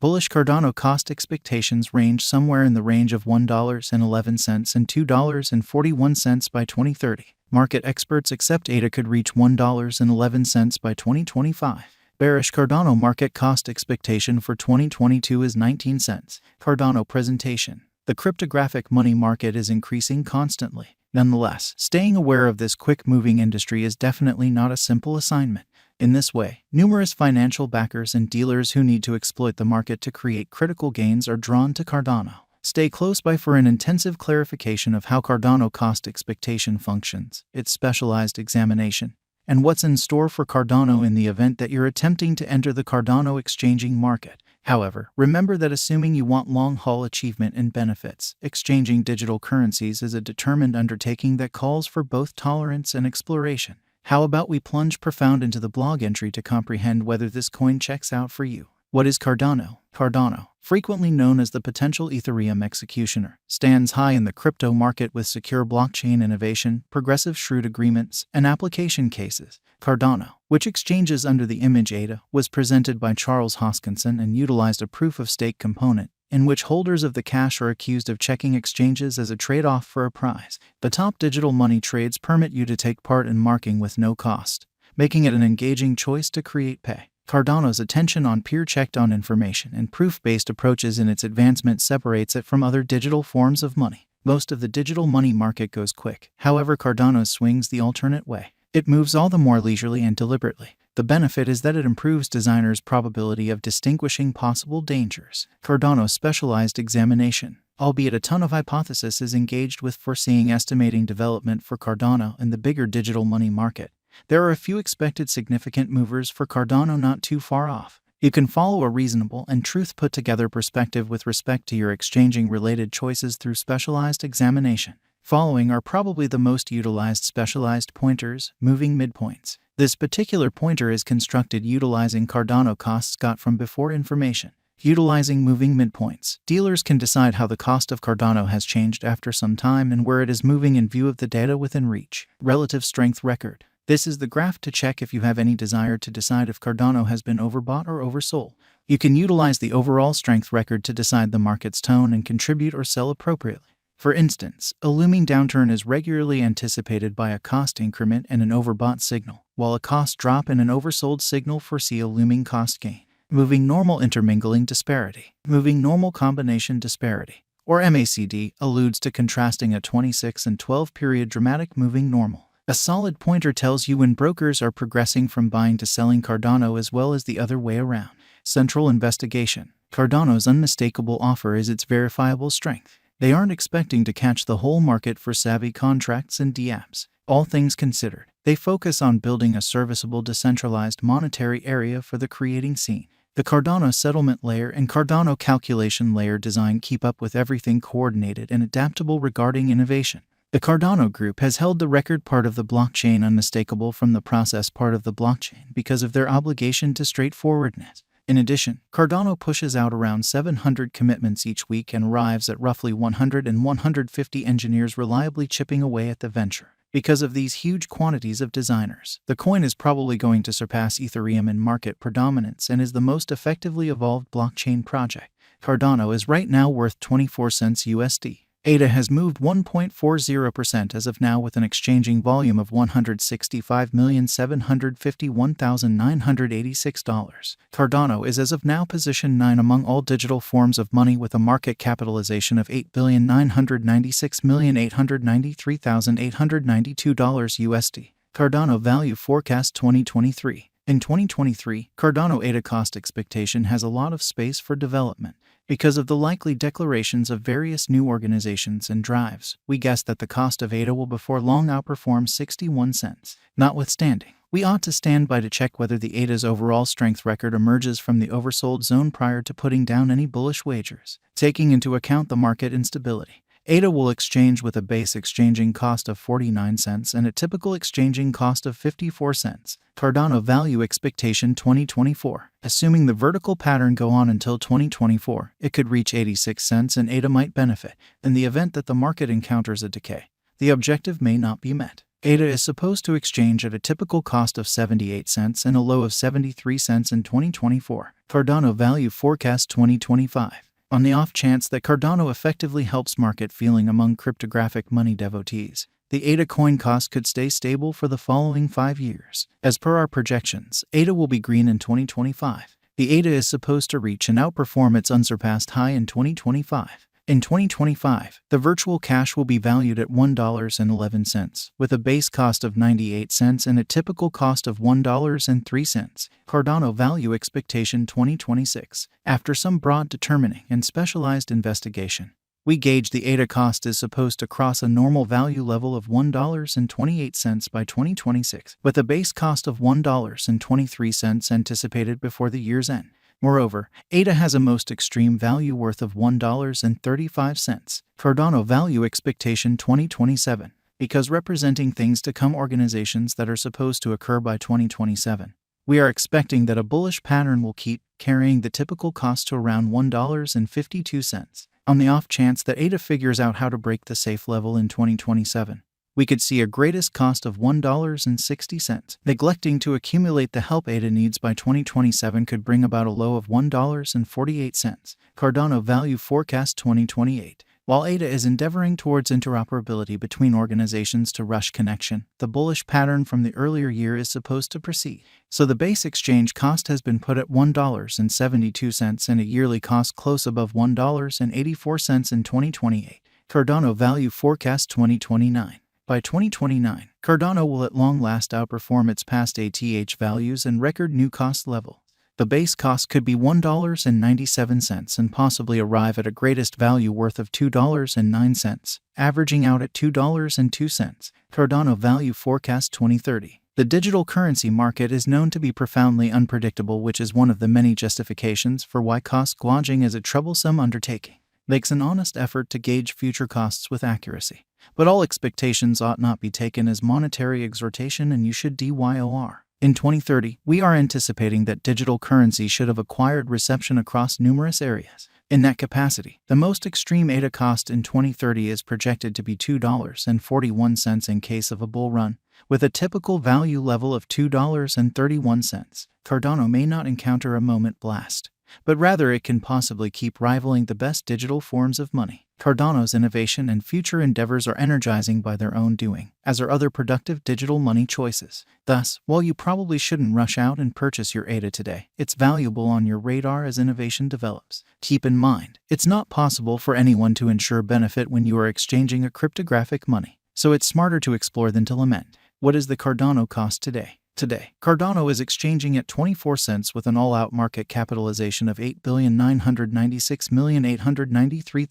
Bullish Cardano cost expectations range somewhere in the range of $1.11 and $2.41 by 2030. Market experts accept ADA could reach $1.11 by 2025. Bearish Cardano market cost expectation for 2022 is 19 cents. Cardano presentation. The cryptographic money market is increasing constantly. Nonetheless, staying aware of this quick-moving industry is definitely not a simple assignment. In this way, numerous financial backers and dealers who need to exploit the market to create critical gains are drawn to Cardano. Stay close by for an intensive clarification of how Cardano cost expectation functions, its specialized examination, and what's in store for Cardano in the event that you're attempting to enter the Cardano exchanging market. However, remember that assuming you want long-haul achievement and benefits, exchanging digital currencies is a determined undertaking that calls for both tolerance and exploration. How about we plunge profound into the blog entry to comprehend whether this coin checks out for you? What is Cardano? Cardano, frequently known as the potential Ethereum executioner, stands high in the crypto market with secure blockchain innovation, progressive shrewd agreements, and application cases. Cardano, which exchanges under the image ADA, was presented by Charles Hoskinson and utilized a proof-of-stake component, in which holders of the cash are accused of checking exchanges as a trade-off for a prize. The top digital money trades permit you to take part in marking with no cost, making it an engaging choice to create pay. Cardano's attention on peer-checked-on information and proof-based approaches in its advancement separates it from other digital forms of money. Most of the digital money market goes quick. However, Cardano swings the alternate way. It moves all the more leisurely and deliberately. The benefit is that it improves designers' probability of distinguishing possible dangers. Cardano's specialized examination, albeit a ton of hypothesis is engaged with foreseeing estimating development for Cardano in the bigger digital money market. There are a few expected significant movers for Cardano not too far off. You can follow a reasonable and truth-put-together perspective with respect to your exchanging-related choices through specialized examination. Following are probably the most utilized specialized pointers, moving midpoints. This particular pointer is constructed utilizing Cardano costs got from before information. Utilizing moving midpoints, dealers can decide how the cost of Cardano has changed after some time and where it is moving in view of the data within reach. Relative strength record. This is the graph to check if you have any desire to decide if Cardano has been overbought or oversold. You can utilize the overall strength record to decide the market's tone and contribute or sell appropriately. For instance, a looming downturn is regularly anticipated by a cost increment and an overbought signal, while a cost drop and an oversold signal foresee a looming cost gain. Moving normal intermingling disparity. Moving normal combination disparity, or MACD, alludes to contrasting a 26 and 12 period dramatic moving normal. A solid pointer tells you when brokers are progressing from buying to selling Cardano as well as the other way around. Central investigation. Cardano's unmistakable offer is its verifiable strength. They aren't expecting to catch the whole market for savvy contracts and dApps. All things considered, they focus on building a serviceable decentralized monetary area for the creating scene. The Cardano settlement layer and Cardano calculation layer design keep up with everything coordinated and adaptable regarding innovation. The Cardano group has held the record part of the blockchain unmistakable from the process part of the blockchain because of their obligation to straightforwardness. In addition, Cardano pushes out around 700 commitments each week and arrives at roughly 100 and 150 engineers reliably chipping away at the venture. Because of these huge quantities of designers, the coin is probably going to surpass Ethereum in market predominance and is the most effectively evolved blockchain project. Cardano is right now worth 24 cents USD. ADA has moved 1.40% as of now with an exchanging volume of $165,751,986. Cardano is as of now position 9 among all digital forms of money with a market capitalization of $8,996,893,892 USD. Cardano Value Forecast 2023. In 2023, Cardano ADA cost expectation has a lot of space for development. Because of the likely declarations of various new organizations and drives, we guess that the cost of ADA will before long outperform 61 cents. Notwithstanding, we ought to stand by to check whether the ADA's overall strength record emerges from the oversold zone prior to putting down any bullish wagers. Taking into account the market instability, ADA will exchange with a base exchanging cost of 49 cents and a typical exchanging cost of 54 cents. Cardano Value Expectation 2024. Assuming the vertical pattern go on until 2024, it could reach 86 cents and ADA might benefit. In the event that the market encounters a decay, the objective may not be met. ADA is supposed to exchange at a typical cost of 78 cents and a low of 73 cents in 2024. Cardano Value Forecast 2025. On the off chance that Cardano effectively helps market feeling among cryptographic money devotees, the ADA coin cost could stay stable for the following 5 years. As per our projections, ADA will be green in 2025. The ADA is supposed to reach and outperform its unsurpassed high in 2025. In 2025, the virtual cash will be valued at $1.11, with a base cost of 98 cents and a typical cost of $1.03. Cardano Value Expectation 2026. After some broad determining and specialized investigation, we gauge the ADA cost is supposed to cross a normal value level of $1.28 by 2026, with a base cost of $1.23 anticipated before the year's end. Moreover, ADA has a most extreme value worth of $1.35. Cardano Value Expectation 2027. Because representing things to come organizations that are supposed to occur by 2027, we are expecting that a bullish pattern will keep carrying the typical cost to around $1.52. On the off chance that ADA figures out how to break the safe level in 2027, we could see a greatest cost of $1.60. Neglecting to accumulate the help ADA needs by 2027 could bring about a low of $1.48. Cardano Value Forecast 2028. While ADA is endeavoring towards interoperability between organizations to rush connection, the bullish pattern from the earlier year is supposed to proceed. So the base exchange cost has been put at $1.72 and a yearly cost close above $1.84 in 2028. Cardano Value Forecast 2029. By 2029, Cardano will at long last outperform its past ATH values and record new cost level. The base cost could be $1.97 and possibly arrive at a greatest value worth of $2.09, averaging out at $2.02. Cardano Value Forecast 2030. The digital currency market is known to be profoundly unpredictable, which is one of the many justifications for why cost gouging is a troublesome undertaking. Makes an honest effort to gauge future costs with accuracy. But all expectations ought not be taken as monetary exhortation, and you should DYOR. In 2030, we are anticipating that digital currency should have acquired reception across numerous areas. In that capacity, the most extreme ADA cost in 2030 is projected to be $2.41 in case of a bull run, with a typical value level of $2.31. Cardano may not encounter a moment blast, but rather it can possibly keep rivaling the best digital forms of money. Cardano's innovation and future endeavors are energizing by their own doing, as are other productive digital money choices. Thus, while you probably shouldn't rush out and purchase your ADA today, it's valuable on your radar as innovation develops. Keep in mind, it's not possible for anyone to ensure benefit when you are exchanging a cryptographic money, so it's smarter to explore than to lament. What is the Cardano cost today? Today, Cardano is exchanging at 24 cents with an all-out market capitalization of $8,996,893,000.